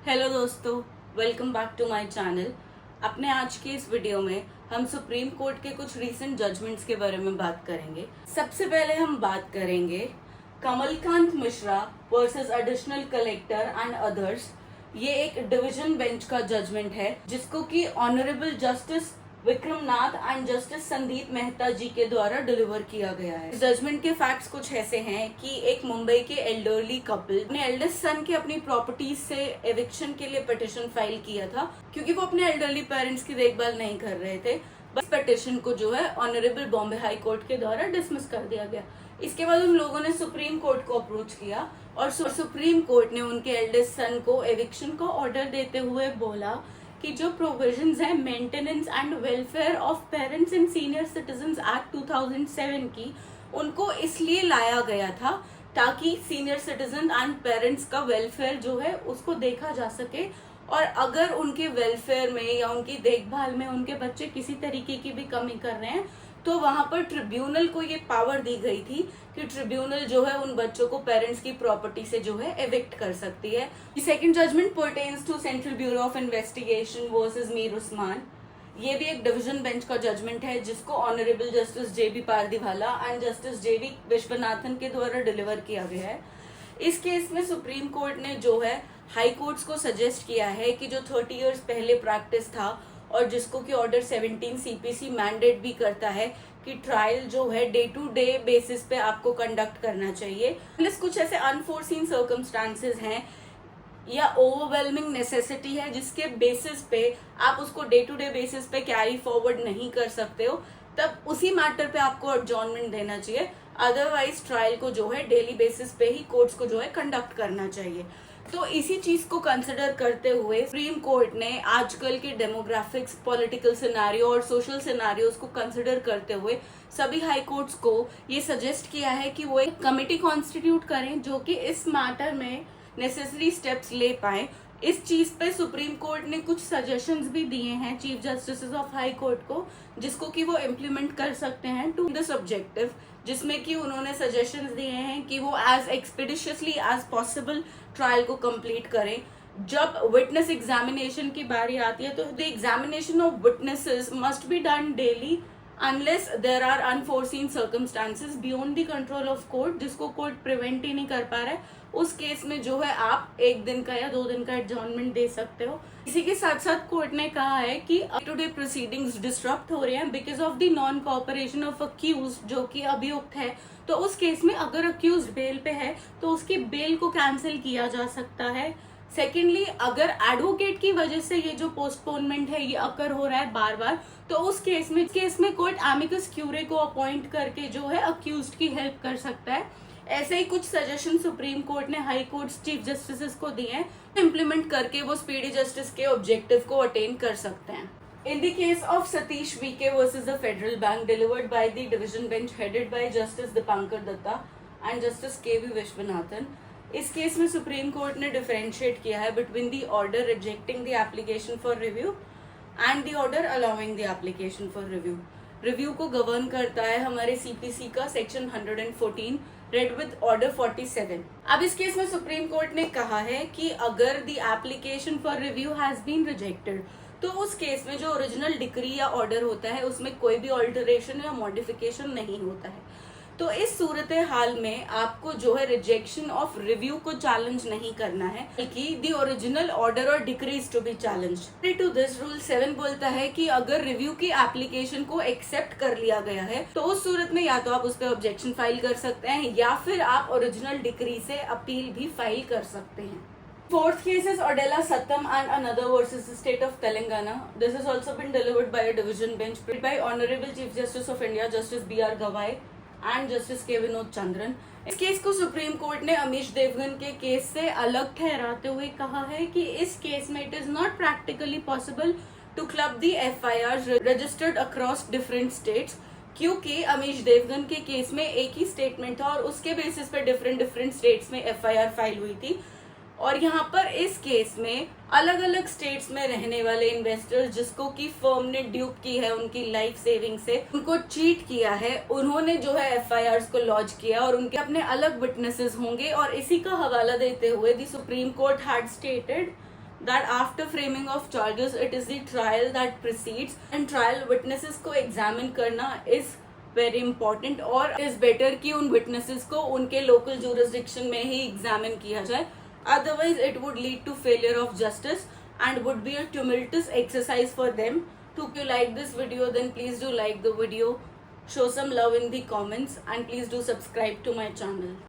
Hello दोस्तों, welcome back to my channel. अपने आज के इस वीडियो में हम सुप्रीम कोर्ट के कुछ रीसेंट जजमेंट्स के बारे में बात करेंगे। सबसे पहले हम बात करेंगे Kamalkant Mishra versus additional collector and others. ये एक डिवीजन बेंच का जजमेंट है जिसको कि honourable justice Vikramnath and justice Sandeep Mehta ji के द्वारा डिलीवर किया गया है। जजमेंट के फैक्ट्स कुछ ऐसे हैं कि एक मुंबई के एल्डरली कपल अपने एल्डेस्ट सन के अपनी प्रॉपर्टीज से एविक्शन के लिए पिटिशन फाइल किया था क्योंकि वो अपने एल्डरली पेरेंट्स की देखभाल नहीं कर रहे थे। बस पिटिशन को जो है ऑनरेबल बॉम्बे हाई कोर्ट के द्वारा डिसमिस कर दिया गया। इसके बाद उन लोगों ने सुप्रीम कोर्ट को अप्रोच किया और सुप्रीम कोर्ट ने उनके एल्डेस्ट सन को एविक्शन का ऑर्डर देते हुए बोला कि जो प्रोविजंस है maintenance and welfare of parents and senior citizens act 2007 की, उनको इसलिए लाया गया था ताकि सीनियर सिटीजन एंड पेरेंट्स का वेलफेयर जो है उसको देखा जा सके, और अगर उनके वेलफेयर में या उनकी देखभाल में उनके बच्चे किसी तरीके की भी कमी कर रहे हैं तो वहां पर ट्रिब्यूनल को ये पावर दी गई थी कि ट्रिब्यूनल जो है उन बच्चों को पेरेंट्स की प्रॉपर्टी से जो है एविक्ट कर सकती है। Second judgment pertains to Central Bureau of Investigation versus Mir Usman. ये भी एक डिवीजन बेंच का जजमेंट है जिसको honourable justice JB Pardiwala and justice JV Viswanathan के द्वारा डिलीवर किया गया है। इस केस में सुप्रीम कोर्ट ने जो है हाई कोर्ट्स को सजेस्ट किया है कि जो 30 इयर्स पहले प्रैक्टिस था और जिसको कि ऑर्डर 17 सीपीसी मैंडेट भी करता है कि ट्रायल जो है डे टू डे बेसिस पे आपको कंडक्ट करना चाहिए। प्लस कुछ ऐसे अनफोर्सीन सर्कमस्टांसेस हैं या ओवरवेलमिंग नेसेसिटी है जिसके बेसिस पे आप उसको डे टू डे बेसिस पे कैरी फॉरवर्ड नहीं कर सकते हो, तब उसी मैटर पे आपको एडजॉर्नमेंट देना चाहिए। अदरवाइज ट्रायल को जो है डेली बेसिस पे ही कोर्ट्स को जो है कंडक्ट करना चाहिए। तो इसी चीज को कंसिडर करते हुए सुप्रीम कोर्ट ने आजकल के डेमोग्राफिक्स, पॉलिटिकल सिनारियो और सोशल सिनारियोज को कंसिडर करते हुए सभी हाई कोर्ट्स को ये सजेस्ट किया है कि वो एक कमेटी कॉन्स्टिट्यूट करें जो कि इस मैटर में नेसेसरी स्टेप्स ले पाए। इस चीज पे सुप्रीम कोर्ट ने कुछ सजेशंस भी दिए हैं chief justice of high court को, जिसको कि वो इम्प्लीमेंट कर सकते हैं टू दिस ऑब्जेक्टिव, जिसमें कि उन्होंने सजेशंस दिए हैं कि वो as expeditiously as possible trial को कंप्लीट करें। जब विटनेस एग्जामिनेशन की बारी आती है तो the examination of witnesses must be done daily unless there are unforeseen circumstances beyond the control of court, जिसको कोर्ट प्रिवेंट ही नहीं कर पा रहा है। उस केस में जो है आप 1 दिन का या 2 दिन का एडजॉर्नमेंट दे सकते हो। इसी के साथ साथ कोर्ट ने कहा है कि टू डे प्रोसीडिंग्स डिस्टर्ब हो रहे हैं because of the non cooperation of accused, जो कि अभियुक्त है। तो उस केस में अगर अक्यूज बेल पे है तो उसकी बेल को कैंसिल किया जा सकता है। सेकेंडली, अगर एडवोकेट की वजह से ये जो पोस्टपोनमेंट है ये अकर हो रहा है बार बार, तो उस केस में कोर्ट एमिकस क्यूरे को अपॉइंट करके जो है अक्यूज्ड की हेल्प कर सकता है। ऐसे ही कुछ सजेशन सुप्रीम कोर्ट ने हाई कोर्ट चीफ जस्टिस को दिए हैं, इम्प्लीमेंट करके वो स्पीडी जस्टिस के ऑब्जेक्टिव को अटेन कर सकते हैं। In the case of Satish VK versus the Federal Bank, delivered by the division bench headed by Justice Dipankar Datta and Justice KV Vishwanathan, इस केस में सुप्रीम कोर्ट ने differentiate किया है between the order rejecting the application for review and the order allowing the application for review. Review को govern करता है हमारे CPC का सेक्शन 114 रेड विद ऑर्डर 47। अब इस केस में सुप्रीम कोर्ट ने कहा है कि अगर the application for review has been rejected तो उस केस में जो ओरिजिनल डिक्री या ऑर्डर होता है उसमें कोई भी ऑल्टरेशन या मॉडिफिकेशन नहीं होता है। तो इस सूरत हाल में आपको जो है रिजेक्शन ऑफ रिव्यू को चैलेंज नहीं करना है, बल्कि द ओरिजिनल ऑर्डर और decrees to be challenged. To this rule 7 बोलता है कि अगर रिव्यू की एप्लीकेशन को एक्सेप्ट कर लिया गया है तो उस सूरत में या तो आप उस पर ऑब्जेक्शन फाइल कर सकते हैं या फिर आप ओरिजिनल डिक्री से अपील भी फाइल कर सकते हैं। Fourth case is Odella Satam and another versus the state of Telangana. This has also been delivered by a division bench by Honorable Chief Justice of India, Justice B.R. Gavai and Justice K. Vinod Chandran. इस case को supreme court ने अमीश देवगन के case से अलग ठहराते हुए कहा है कि इस केस में it is not practically possible to club the FIRs registered across different states, क्योंकि अमीश देवगन के केस में एक ही स्टेटमेंट था और उसके बेसिस पे डिफरेंट स्टेट्स में FIR फाइल हुई थी। और यहाँ पर इस केस में अलग अलग स्टेट्स में रहने वाले इन्वेस्टर्स जिसको कि फर्म ने ड्यूप की है उनकी लाइफ सेविंग से, उनको चीट किया है, उन्होंने जो है FIRs को लॉन्च किया और उनके अपने अलग विटनेसेस होंगे। और इसी का हवाला देते हुए the supreme court had stated that after framing of charges it is the trial that precedes, and trial witnesses को examine करना is very important, और is better कि उन witnesses को उनके local jurisdiction में ही examine किया जाए, otherwise it would lead to failure of justice and would be a tumultuous exercise for them. If you like this video, then please do like the video, show some love in the comments, and please do subscribe to my channel.